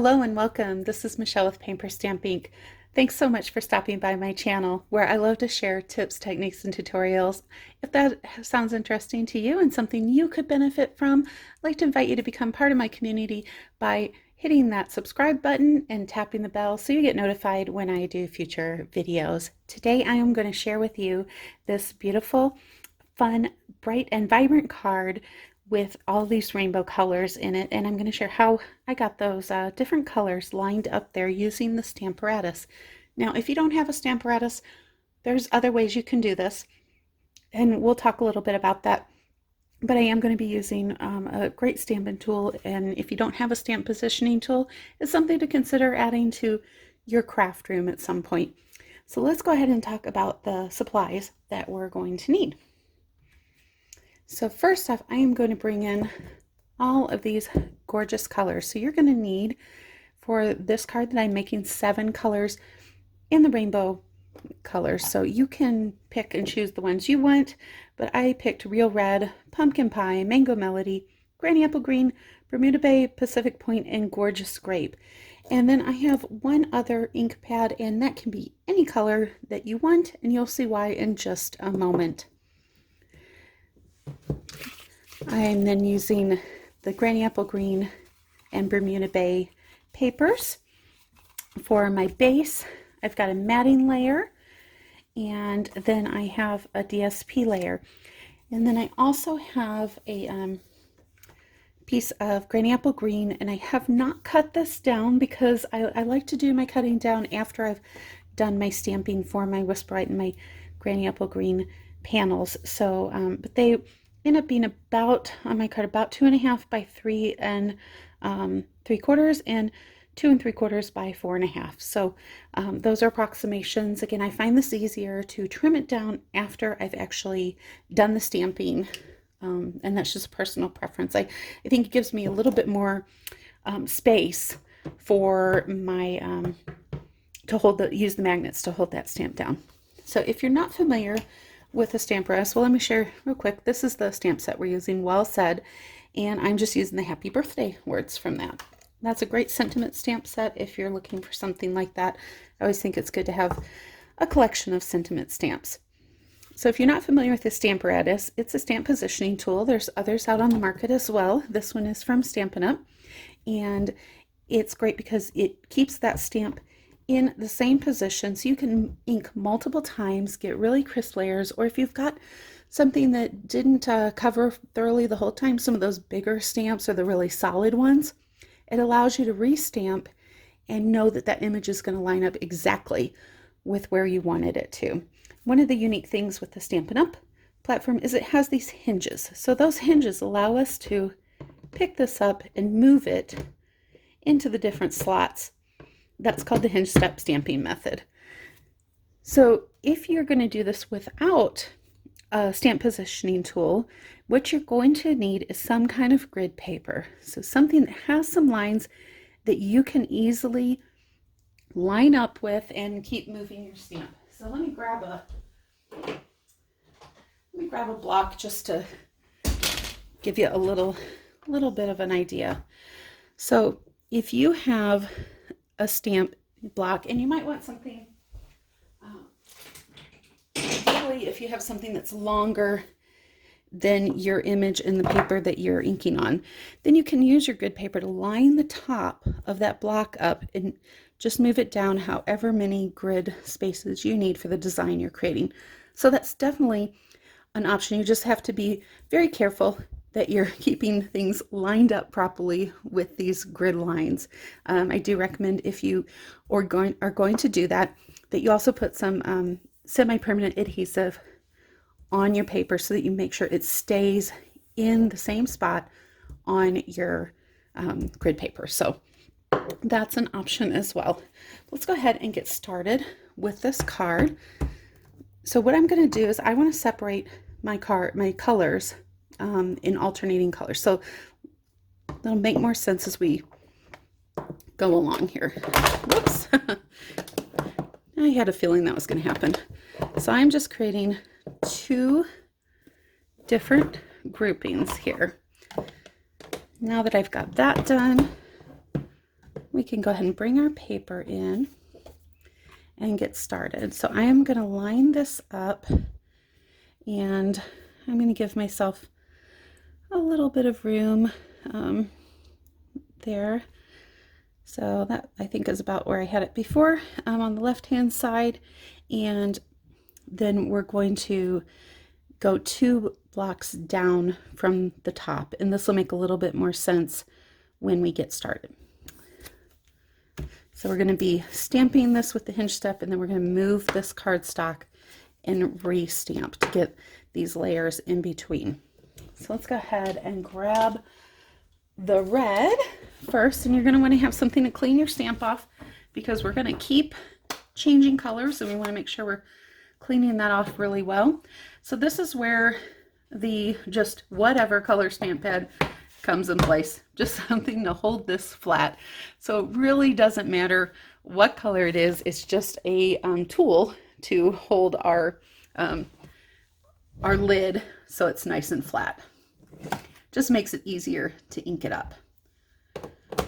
Hello and welcome. This is Michelle with PaperStampInk. Thanks so much for stopping by my channel, where I love to share tips, techniques, and tutorials. If that sounds interesting to you and something you could benefit from, I'd like to invite you to become part of my community by hitting that subscribe button and tapping the bell so you get notified when I do future videos. Today I am going to share with you this beautiful, fun, bright, and vibrant card with all these rainbow colors in it, and I'm going to share how I got those different colors lined up there using the Stamparatus. Now, if you don't have a Stamparatus, there's other ways you can do this, and we'll talk a little bit about that. But I am going to be using a great stamping tool, and if you don't have a stamp positioning tool, it's something to consider adding to your craft room at some point. So let's go ahead and talk about the supplies that we're going to need. So first off, I am going to bring in all of these gorgeous colors. So you're going to need, for this card that I'm making, 7 colors in the rainbow colors. So you can pick and choose the ones you want, but I picked Real Red, Pumpkin Pie, Mango Melody, Granny Apple Green, Bermuda Bay, Pacific Point, and Gorgeous Grape. And then I have one other ink pad, and that can be any color that you want, and you'll see why in just a moment. I'm then using the Granny Apple Green and Bermuda Bay papers. For my base, I've got a matting layer, and then I have a DSP layer. And then I also have a piece of Granny Apple Green, and I have not cut this down because I like to do my cutting down after I've done my stamping for my Whisperite and my Granny Apple Green panels. So, but they end up being about, on my card, about 2.5 by 3 3/4 and 2 3/4 by 4.5. So those are approximations. Again, I find this easier to trim it down after I've actually done the stamping, and that's just a personal preference. I think it gives me a little bit more space for my use the magnets to hold that stamp down. So if you're not familiar with a Stamparatus, well, let me share real quick. This is the stamp set we're using, Well Said, and I'm just using the happy birthday words from that. That's a great sentiment stamp set if you're looking for something like that. I always think it's good to have a collection of sentiment stamps. So if you're not familiar with the Stamparatus, it's a stamp positioning tool. There's others out on the market as well. This one is from Stampin' Up, and it's great because it keeps that stamp in the same position, so you can ink multiple times, get really crisp layers, or if you've got something that didn't cover thoroughly the whole time, some of those bigger stamps or the really solid ones, it allows you to restamp and know that that image is going to line up exactly with where you wanted it to. One of the unique things with the Stampin' Up platform is it has these hinges. So those hinges allow us to pick this up and move it into the different slots. That's called the hinge step stamping method. So if you're going to do this without a stamp positioning tool, what you're going to need is some kind of grid paper. So something that has some lines that you can easily line up with and keep moving your stamp. So let me grab a block just to give you a little bit of an idea. So if you have a stamp block, and you might want something, ideally if you have something that's longer than your image in the paper that you're inking on, then you can use your grid paper to line the top of that block up and just move it down however many grid spaces you need for the design you're creating. So that's definitely an option. You just have to be very careful that you're keeping things lined up properly with these grid lines. I do recommend, if you are going to do that, that you also put some semi-permanent adhesive on your paper so that you make sure it stays in the same spot on your grid paper. So that's an option as well. Let's go ahead and get started with this card. So what I'm going to do is I want to separate my colors in alternating colors. So that'll make more sense as we go along here. Whoops. I had a feeling that was going to happen. So I'm just creating 2 different groupings here. Now that I've got that done, we can go ahead and bring our paper in and get started. So I am going to line this up, and I'm going to give myself a little bit of room there. So that I think is about where I had it before, on the left hand side. And then we're going to go 2 blocks down from the top, and this will make a little bit more sense when we get started. So we're going to be stamping this with the hinge step, and then we're going to move this cardstock and re-stamp to get these layers in between. So let's go ahead and grab the red first, and you're going to want to have something to clean your stamp off, because we're going to keep changing colors, and we want to make sure we're cleaning that off really well. So this is where the just whatever color stamp pad comes in place, just something to hold this flat. So it really doesn't matter what color it is, it's just a tool to hold our lid so it's nice and flat. Just makes it easier to ink it up.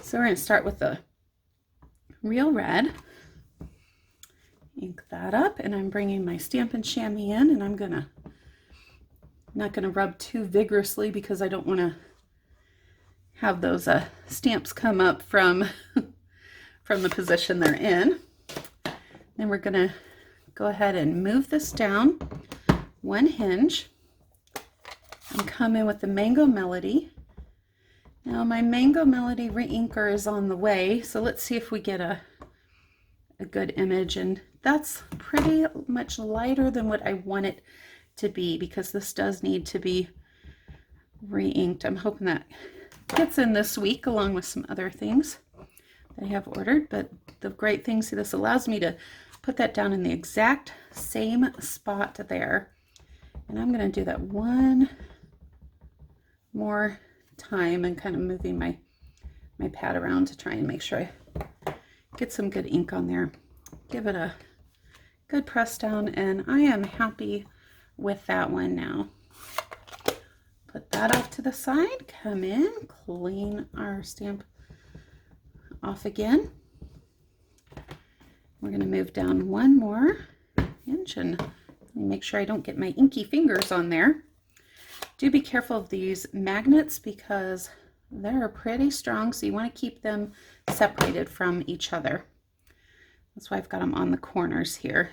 So we're going to start with the real red. Ink that up, and I'm bringing my Stampin' Chamois in, and I'm not gonna rub too vigorously because I don't want to have those stamps come up from the position they're in. Then we're gonna go ahead and move this down 1 hinge and come in with the Mango Melody. Now my Mango Melody re-inker is on the way, so let's see if we get a good image, and that's pretty much lighter than what I want it to be, because this does need to be re-inked. I'm hoping that gets in this week along with some other things that I have ordered, but the great thing, see, this allows me to put that down in the exact same spot there. And I'm going to do that one more time and kind of moving my pad around to try and make sure I get some good ink on there. Give it a good press down, and I am happy with that one now. Put that off to the side, come in, clean our stamp off again. We're going to move down 1 more inch and make sure I don't get my inky fingers on there. Do be careful of these magnets because they're pretty strong, so you want to keep them separated from each other. That's why I've got them on the corners here.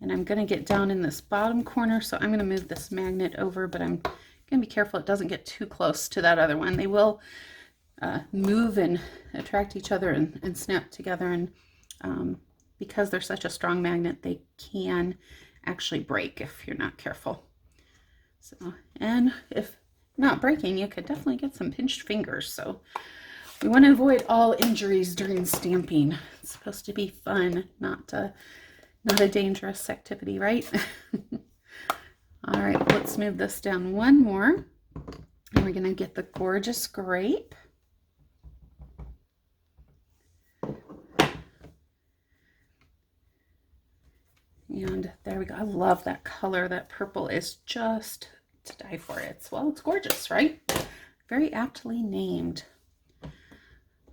And I'm going to get down in this bottom corner, so I'm going to move this magnet over, but I'm going to be careful it doesn't get too close to that other one. They will move and attract each other and snap together, and because they're such a strong magnet, they can actually break if you're not careful. So, and if not breaking, you could definitely get some pinched fingers. So we want to avoid all injuries during stamping. It's supposed to be fun, not a dangerous activity, right? All right, let's move this down 1 more, and we're going to get the gorgeous grape. And there we go. I love that color. That purple is just to die for. It's gorgeous, right? Very aptly named.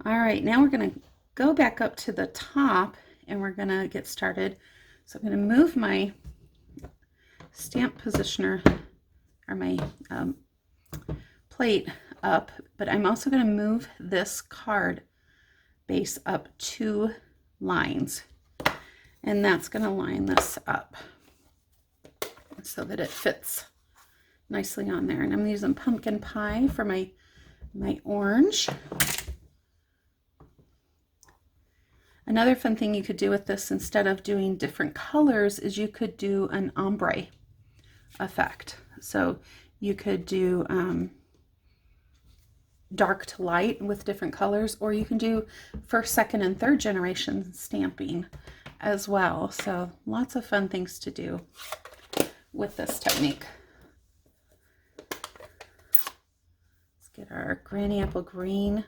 All right, now we're going to go back up to the top, and we're going to get started. So I'm going to move my stamp positioner, or my plate up, but I'm also going to move this card base up 2 lines, and that's going to line this up so that it fits nicely on there. And I'm using pumpkin pie for my orange. Another fun thing you could do with this, instead of doing different colors, is you could do an ombre effect. So you could do dark to light with different colors, or you can do 1st, 2nd, and 3rd generation stamping as well. So lots of fun things to do with this technique. Let's get our Granny Apple Green.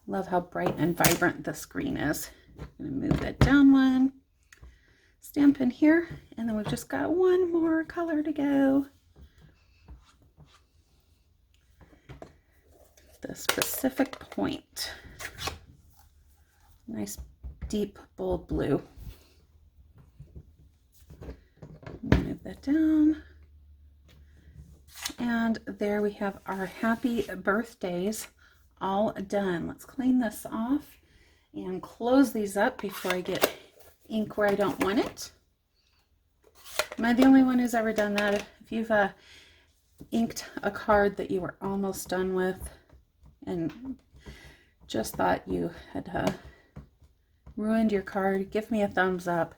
Love how bright and vibrant this green is. I'm going to move that down 1, stamp in here, and then we've just got 1 more color to go. This Pacific Point. Nice deep bold blue. Move that down. And there we have our happy birthdays all done. Let's clean this off and close these up before I get ink where I don't want it. Am I the only one who's ever done that? If you've inked a card that you were almost done with and just thought you had ruined your card, give me a thumbs up.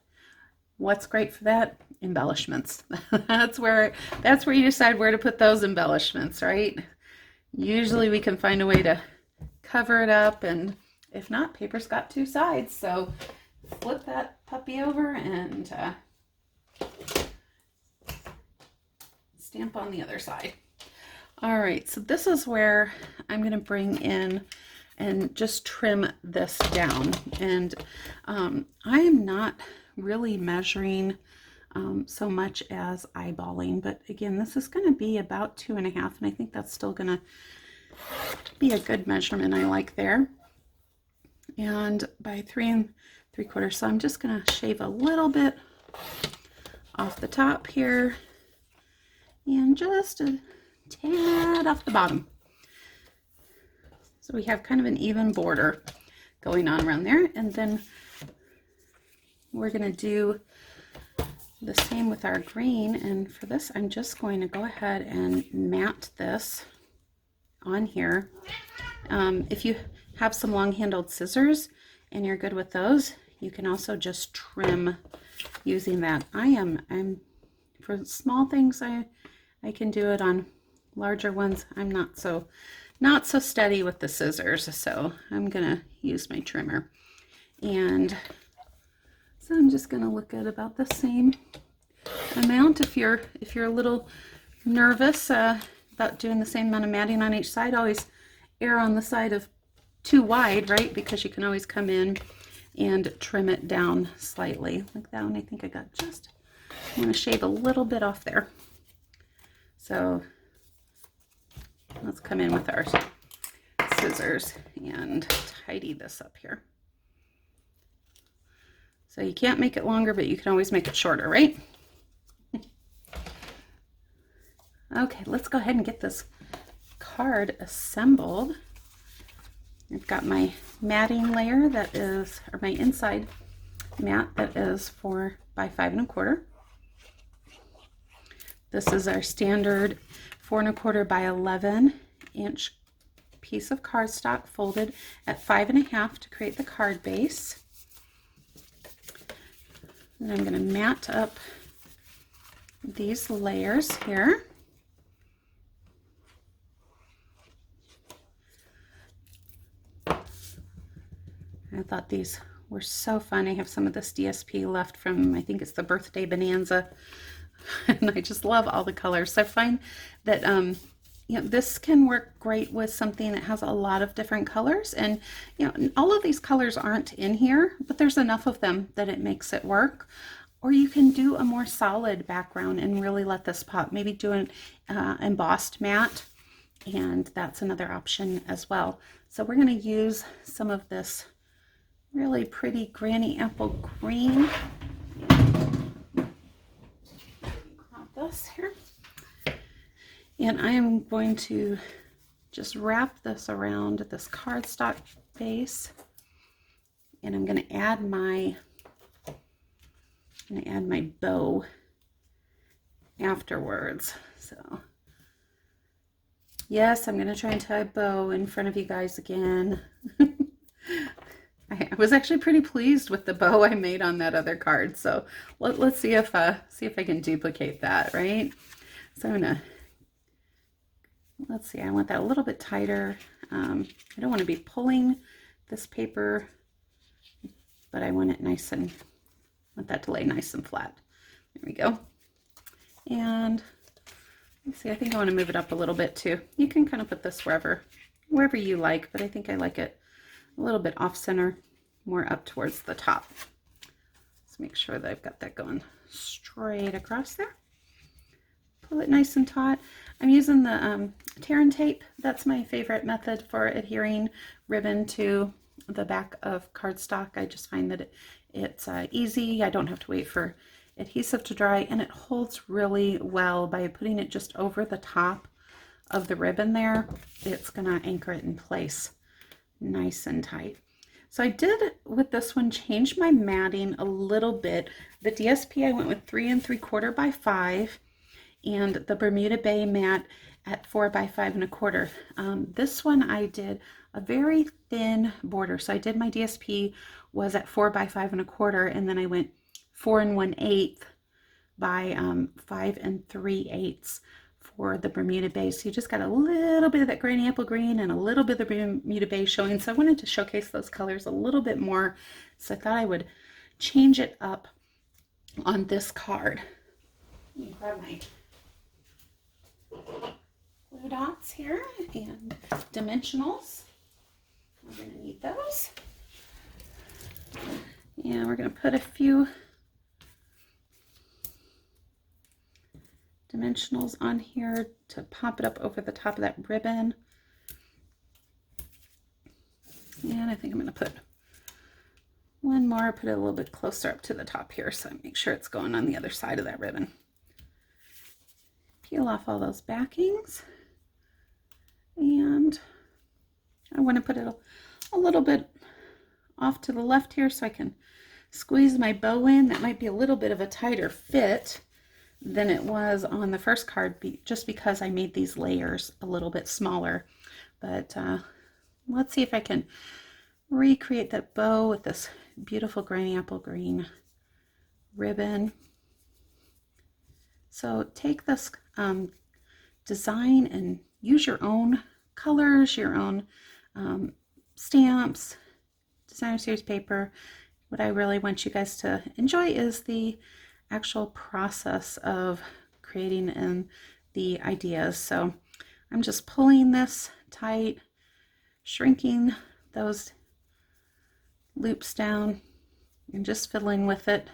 What's great for that? Embellishments. That's where you decide where to put those embellishments, right? Usually we can find a way to cover it up, and if not, paper's got two sides, so flip that puppy over and stamp on the other side. All right, so this is where I'm going to bring in and just trim this down. And I am not really measuring so much as eyeballing, but again, this is going to be about 2.5, and I think that's still going to be a good measurement I like there. And by 3 3/4, so I'm just going to shave a little bit off the top here and just a tad off the bottom. So we have kind of an even border going on around there, and then we're going to do the same with our green. And for this, I'm just going to go ahead and mat this on here. If you have some long-handled scissors and you're good with those, you can also just trim using that. I'm for small things, I can do it. On larger ones, I'm not so steady with the scissors, so I'm gonna use my trimmer. And so I'm just gonna look at about the same amount. If you're a little nervous about doing the same amount of matting on each side, always err on the side of too wide, right? Because you can always come in and trim it down slightly like that one. I think I got I'm gonna shave a little bit off there. So let's come in with our scissors and tidy this up here. So you can't make it longer, but you can always make it shorter, right? Okay, let's go ahead and get this card assembled. I've got my matting layer that is, or my inside mat that is 4 by 5 1/4. This is our standard 4 1/4 by 11 inch piece of cardstock folded at 5 1/2 to create the card base. And I'm going to mat up these layers here. I thought these were so fun. I have some of this DSP left from, I think it's the birthday bonanza, and I just love all the colors. So I find that this can work great with something that has a lot of different colors, and all of these colors aren't in here, but there's enough of them that it makes it work. Or you can do a more solid background and really let this pop. Maybe do an embossed mat, and that's another option as well. So we're going to use some of this really pretty granny apple green. This here, and I am going to just wrap this around this cardstock base, and I'm going to add my bow afterwards. So yes, I'm going to try and tie a bow in front of you guys again. I was actually pretty pleased with the bow I made on that other card, so let's see if I can duplicate that, right? So I'm gonna, let's see, I want that a little bit tighter. I don't want to be pulling this paper, but I want it nice and, want that to lay nice and flat. There we go. And let's see, I think I want to move it up a little bit too. You can kind of put this wherever you like, but I think I like it a little bit off center, more up towards the top. Let's make sure that I've got that going straight across there. Pull it nice and taut. I'm using the tear and tape. That's my favorite method for adhering ribbon to the back of cardstock. I just find that it's easy. I don't have to wait for adhesive to dry, and it holds really well by putting it just over the top of the ribbon there. It's gonna anchor it in place nice and tight. So I did with this one change my matting a little bit. The DSP I went with 3 3/4 by 5, and the Bermuda Bay mat at 4 by 5 1/4. This one I did a very thin border. So I did my DSP was at 4 by 5 1/4, and then I went 4 1/8 by 5 3/8 for the Bermuda Bay. So you just got a little bit of that granny apple green and a little bit of the Bermuda Bay showing. So I wanted to showcase those colors a little bit more. So I thought I would change it up on this card. Let me grab my glue dots here and dimensionals. We're going to need those. And we're going to put a few dimensionals on here to pop it up over the top of that ribbon. And I think I'm going to put one more, put it a little bit closer up to the top here so I make sure it's going on the other side of that ribbon. Peel off all those backings, and I want to put it a little bit off to the left here so I can squeeze my bow in. That might be a little bit of a tighter fit than it was on the first card, just because I made these layers a little bit smaller. But let's see if I can recreate that bow with this beautiful granny apple green ribbon. So take this design and use your own colors, your own stamps, designer series paper. What I really want you guys to enjoy is the actual process of creating and the ideas. So I'm just pulling this tight, shrinking those loops down, and just fiddling with it.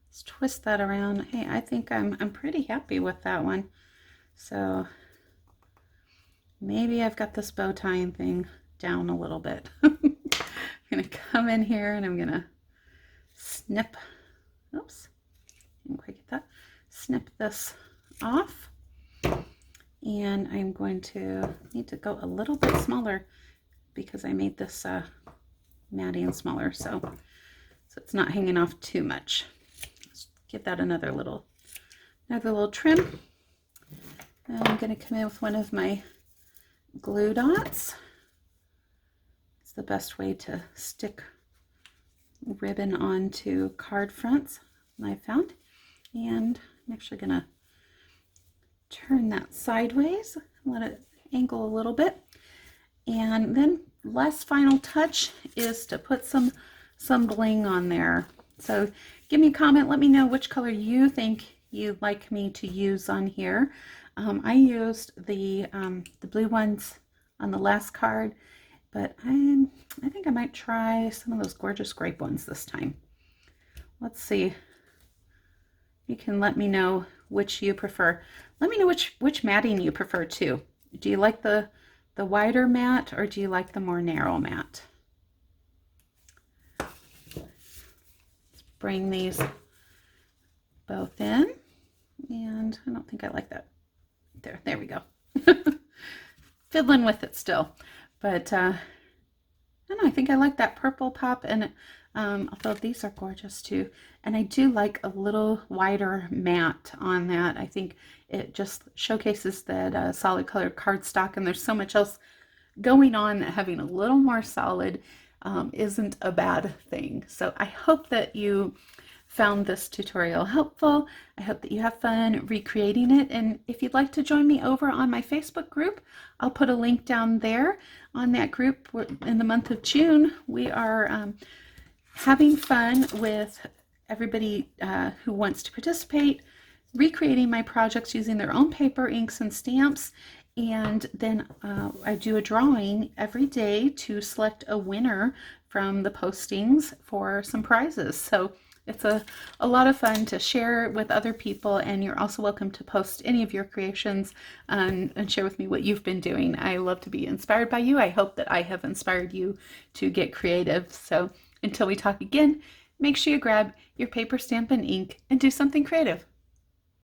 Let's twist that around. Hey, I think I'm pretty happy with that one. So maybe I've got this bow tying thing down a little bit. I'm gonna come in here and I'm gonna snip, oops, didn't quite get that, snip this off. And I'm going to need to go a little bit smaller because I made this matting smaller, so it's not hanging off too much. Let's give that another little trim. Now I'm going to come in with one of my glue dots. It's the best way to stick ribbon onto card fronts I found. And I'm actually going to turn that sideways, let it angle a little bit. And then last final touch is to put some bling on there. So give me a comment, let me know which color you think you'd like me to use on here. I used the blue ones on the last card, but I think I might try some of those gorgeous grape ones this time. Let's see. You can let me know which you prefer. Let me know which matting you prefer too. Do you like the wider mat, or do you like the more narrow mat? Let's bring these both in, and I don't think I like that. There we go. Fiddling with it still, but I don't know, I think I like that purple pop, and although these are gorgeous too, and I do like a little wider mat on that. I think it just showcases that solid colored cardstock, and there's so much else going on that having a little more solid isn't a bad thing. So I hope that you found this tutorial helpful. I hope that you have fun recreating it, and if you'd like to join me over on my Facebook group, I'll put a link down there. On that group, in the month of June, we are having fun with everybody who wants to participate, recreating my projects using their own paper, inks, and stamps. And then I do a drawing every day to select a winner from the postings for some prizes. So It's a lot of fun to share with other people, and you're also welcome to post any of your creations and share with me what you've been doing. I love to be inspired by you. I hope that I have inspired you to get creative. So until we talk again, make sure you grab your paper, stamp, and ink and do something creative.